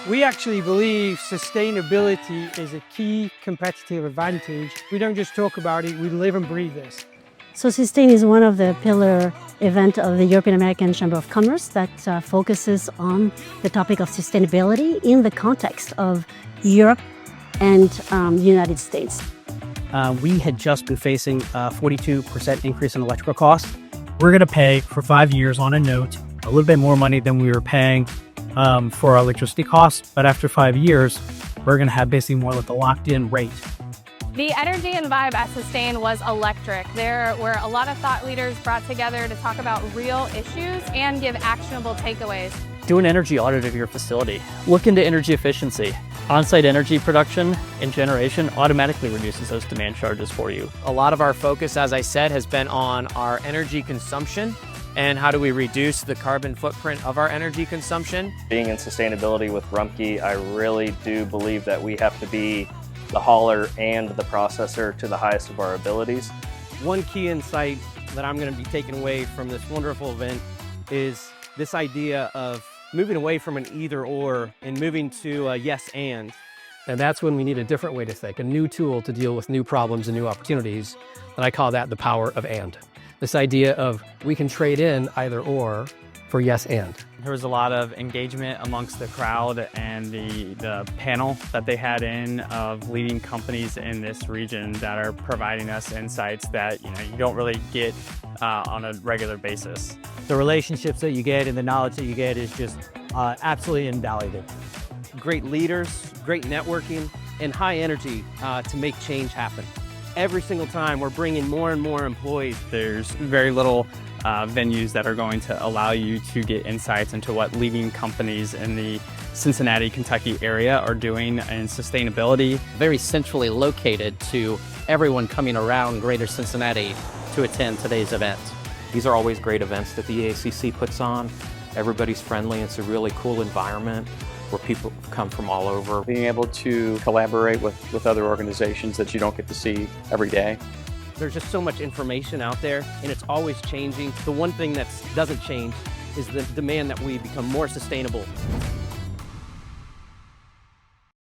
We actually believe sustainability is a key competitive advantage. We don't just talk about it, we live and breathe this. So SUSTAIN is one of the pillar events of the European American Chamber of Commerce that focuses on the topic of sustainability in the context of Europe and the United States. We had just been facing a 42% increase in electrical costs. We're going to pay for 5 years on a note a little bit more money than we were paying for our electricity costs, but after 5 years, we're going to have basically more like a locked-in rate. The energy and vibe at Sustain was electric. There were a lot of thought leaders brought together to talk about real issues and give actionable takeaways. Do an energy audit of your facility. Look into energy efficiency. On-site energy production and generation automatically reduces those demand charges for you. A lot of our focus, as I said, has been on our energy consumption and how do we reduce the carbon footprint of our energy consumption. Being in sustainability with Rumpke, I really do believe that we have to be the hauler and the processor to the highest of our abilities. One key insight that I'm going to be taking away from this wonderful event is this idea of moving away from an either or and moving to a yes and. And that's when we need a different way to think, a new tool to deal with new problems and new opportunities. And I call that the power of and. This idea of we can trade in either or for yes and. There was a lot of engagement amongst the crowd and the panel that they had in of leading companies in this region that are providing us insights that you don't really get on a regular basis. The relationships that you get and the knowledge that you get is just absolutely invaluable. Great leaders, great networking, and high energy to make change happen. Every single time we're bringing more and more employees. There's very little venues that are going to allow you to get insights into what leading companies in the Cincinnati, Kentucky area are doing in sustainability. Very centrally located to everyone coming around Greater Cincinnati to attend today's event. These are always great events that the EACC puts on. Everybody's friendly. It's a really cool environment where people come from all over. Being able to collaborate with other organizations that you don't get to see every day. There's just so much information out there and it's always changing. The one thing that doesn't change is the demand that we become more sustainable.